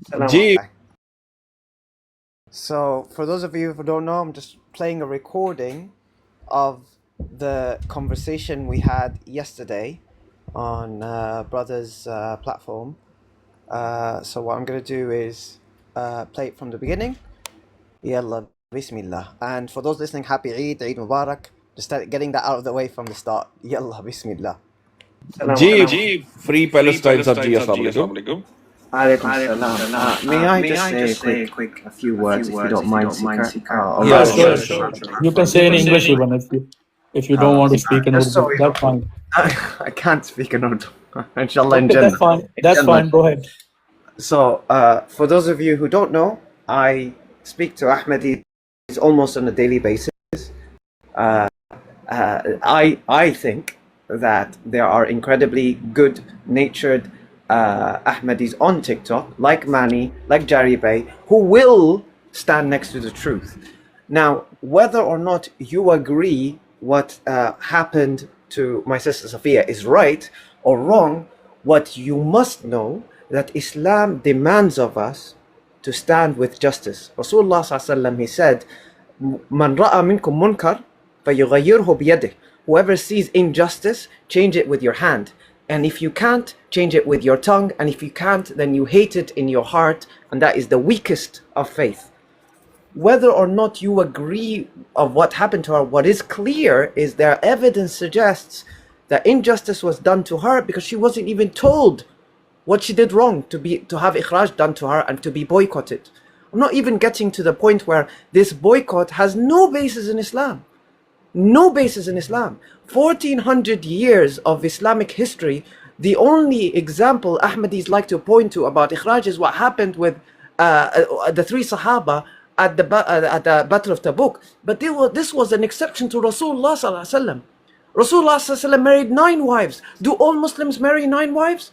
Ji So, for those of you who don't know, I'm just playing a recording of the conversation we had yesterday on Brother's platform. So, what I'm going to do is play it from the beginning. Yalla, Bismillah. And for those listening, happy Eid, Eid Mubarak. Just start getting that out of the way from the start. Yalla, Bismillah. Ji ji free free Palestine साहब ji Palestine अस्सलाम साहब जी वालेकुम अस्सलाम वालेकुम Alaikum Alaikum salam. salam. May I May just I say just say a a few words if you don't if you mind, don't mind, Seeker? Seeker? Or Yeah, rather, sure. Sure. You can say in English even if you don't want to speak in just so Urdu. you That's fine. I can't speak in Urdu. Inshallah, in Okay, that's Jannah. fine. In That's Jannah. fine. Go ahead. So, for those of you who don't know, I speak to Ahmadis almost on a daily basis. I think that there are incredibly good-natured Ahmadis on TikTok, like Mani, like Jari Bey, who will stand next to the truth. Now, whether or not you agree what happened to my sister Sophia is right or wrong, what you must know that Islam demands of us to stand with justice. Rasulullah sallallahu alaihi wasallam, he said, "Man ra'a minkum munkar فَيُغَيِّرْهُ بِيَدِهِ." Whoever sees injustice, change it with your hand. And if you can't, change it with your tongue. And if you can't, then you hate it in your heart. And that is the weakest of faith. Whether or not you agree of what happened to her, what is clear is their evidence suggests that injustice was done to her because she wasn't even told what she did wrong to have ikhraj done to her and to be boycotted. I'm not even getting to the point where this boycott has no basis in Islam. No basis in Islam. 1400 years of Islamic history, the only example Ahmadis like to point to about ikhraj is what happened with the three Sahaba at the Battle of Tabuk. But this was an exception to Rasulullah sallallahu alaihi wasallam. Rasulullah sallallahu alaihi wasallam married 9 wives. Do all Muslims marry 9 wives?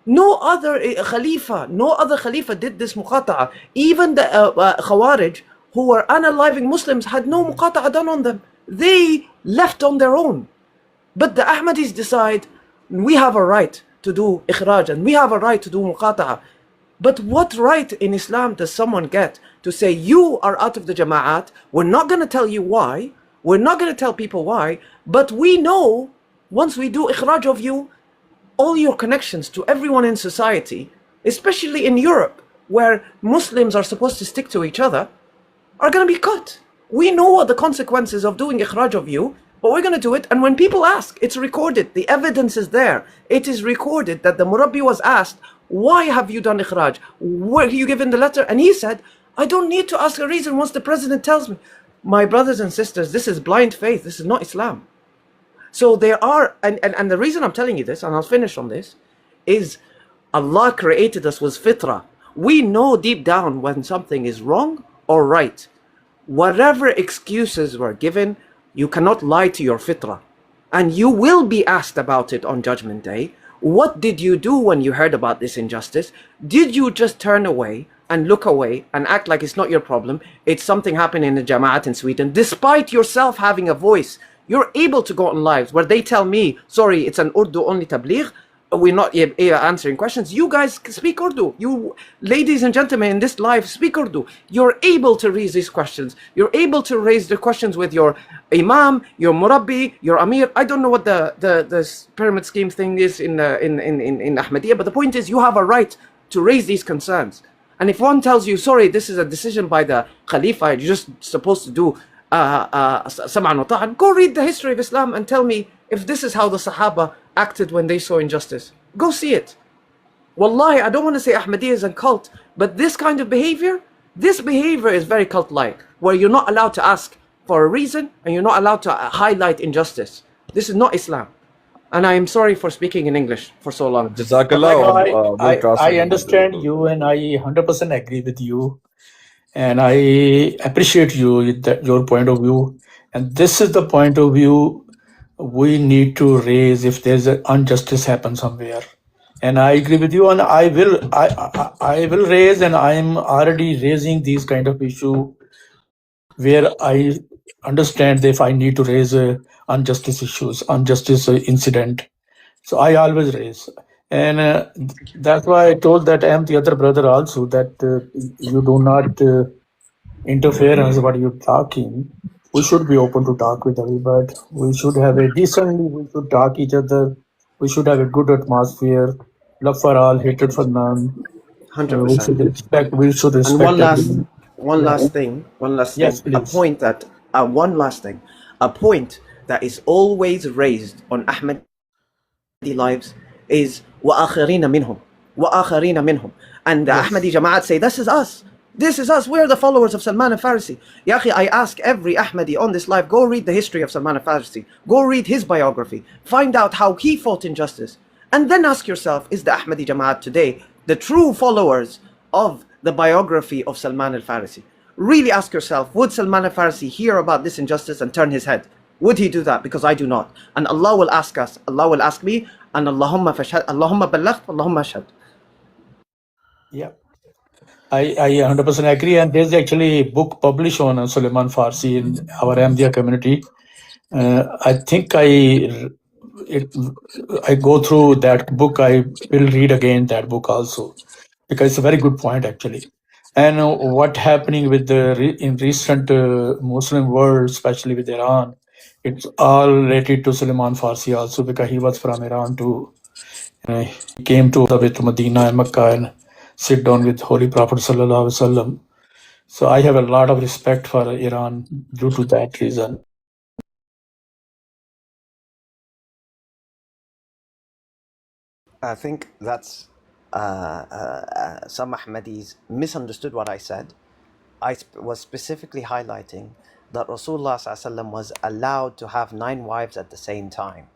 No other Khalifa did this muqata'a. Even the Khawarij, who were unaliving Muslims, had no muqata'a done on them. They left on their own. But the Ahmadis decide, we have a right to do ikhraj and we have a right to do muqata'a. But what right in Islam does someone get to say, you are out of the jama'at, we're not going to tell you why, we're not going to tell people why, but we know once we do ikhraj of you, all your connections to everyone in society, especially in Europe, where Muslims are supposed to stick to each other, are going to be cut. We know what the consequences of doing ikhraj of you, but we're going to do it. And when people ask, it's recorded. The evidence is there. It is recorded that the Murabbi was asked, why have you done ikhraj? Were you given the letter? And he said, I don't need to ask a reason once the president tells me. My brothers and sisters, this is blind faith. This is not Islam. So there are, and the reason I'm telling you this, and I'll finish on this, is Allah created us with fitrah. We know deep down when something is wrong or right. Whatever excuses were given, you cannot lie to your fitrah. And you will be asked about it on Judgment Day. What did you do when you heard about this injustice? Did you just turn away and look away and act like it's not your problem? It's something happening in the Jama'at in Sweden. Despite yourself having a voice, you're able to go on lives where they tell me, sorry, it's an Urdu only tabligh. We're not answering questions. You guys speak Urdu. You, ladies and gentlemen, in this live, speak Urdu. You're able to raise these questions. You're able to raise the questions with your imam, your murabbi, your amir. I don't know what the pyramid scheme thing is in Ahmadiyya, but the point is you have a right to raise these concerns. And if one tells you, sorry, this is a decision by the Khalifa, you're just supposed to do sam'an wa ta'an, go read the history of Islam and tell me if this is how the Sahaba acted when they saw injustice. Go see it. Wallahi, I don't want to say Ahmadiyya is a cult, but this kind of behavior, this behavior is very cult-like, where you're not allowed to ask for a reason and you're not allowed to highlight injustice. This is not Islam. And I am sorry for speaking in English for so long. जज़ाकल्लाह I understand you and I 100% agree with you. And I appreciate you, your point of view. And this is the point of view we need to raise if there's an injustice happen somewhere. And I agree with you, and I will raise, and I'm already raising these kind of issue where I understand that if I need to raise injustice issues, incident. So I always raise. And that's why I told that I am the other brother also that you do not interfere as what you're talking. We should be open to talk with everybody. We should have a decently, we should talk each other. We should have a good atmosphere. Love for all, hatred for none. We should 100%. respect. We should And respect everyone. one Yeah. last thing, Yes, a please. point that, one last thing, a point that is always raised on Ahmadi lives is وَآخَرِينَ مِنْهُمْ وَآخَرِينَ مِنْهُمْ. And the Yes. Ahmadi Jama'at say, this is us. This is us. We're the followers of Salman al-Farisi. Ya akhi, I ask every Ahmadi on this live, go read the history of Salman al-Farisi. Go read his biography. Find out how he fought injustice. And then ask yourself, is the Ahmadi Jama'at today the true followers of the biography of Salman al-Farisi? Really ask yourself, would Salman al-Farisi hear about this injustice and turn his head? Would he do that? Because I do not. And Allah will ask us, Allah will ask me, and Allahumma fashhad, Allahumma ballaght, Allahumma ashhad. Yeah. I 100% agree. And there's actually a book published on Suleiman Farsi in our Ahmadiyya community. I think I go through that book. I will read again that book also because it's a very good point actually. And what happening with the in recent Muslim world, especially with Iran, it's all related to Suleiman Farsi also because he was from Iran too. He came to the way to Medina and Mecca and sit down with Holy Prophet Sallallahu Alaihi Wasallam. So I have a lot of respect for Iran due to that reason. I think that's some Ahmadis misunderstood what I said. I was specifically highlighting that Rasulullah ﷺ was allowed to have 9 wives at the same time,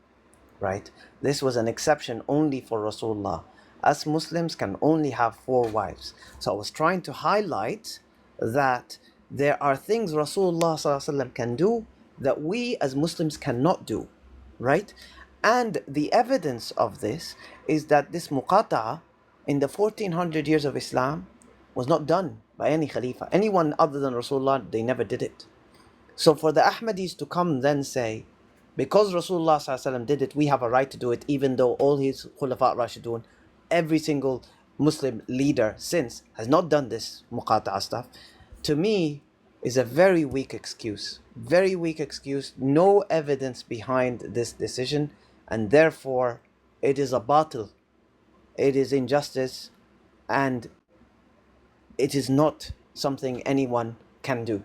right? This was an exception only for Rasulullah. Us Muslims can only have 4 wives. So I was trying to highlight that there are things Rasulullah ﷺ can do that we as Muslims cannot do, right? And the evidence of this is that this muqata'a in the 1400 years of Islam was not done by any Khalifa. Anyone other than Rasulullah, they never did it. So for the Ahmadis to come then say, because Rasulullah ﷺ did it, we have a right to do it, even though all his Khulafa Rashidun, every single Muslim leader since has not done this muqata'a stuff, to me is a very weak excuse. Very weak excuse, no evidence behind this decision, and therefore it is a batil, it is injustice, and it is not something anyone can do.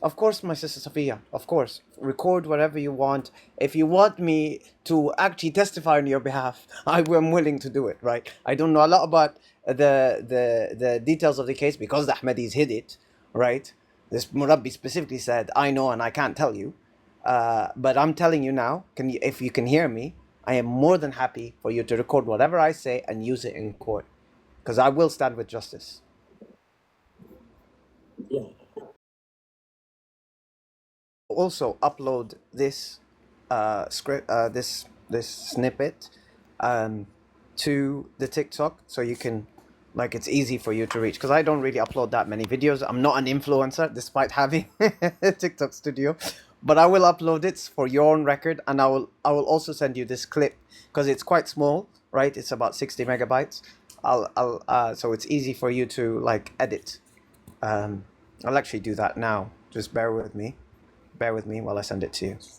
Of course, my sister Sophia, of course. Record whatever you want. If you want me to actually testify on your behalf, I am willing to do it, right? I don't know a lot about the details of the case because the Ahmadis hid it, right? This Murabbi specifically said, I know and I can't tell you. But I'm telling you now, if you can hear me, I am more than happy for you to record whatever I say and use it in court. Because I will stand with justice. Also upload this script, this snippet, to the TikTok so you can, like, it's easy for you to reach. Because I don't really upload that many videos. I'm not an influencer, despite having a TikTok studio. But I will upload it for your own record, and I will also send you this clip because it's quite small, right? It's about 60 megabytes. So it's easy for you to like edit. I'll actually do that now. Just bear with me. Bear with me while I send it to you.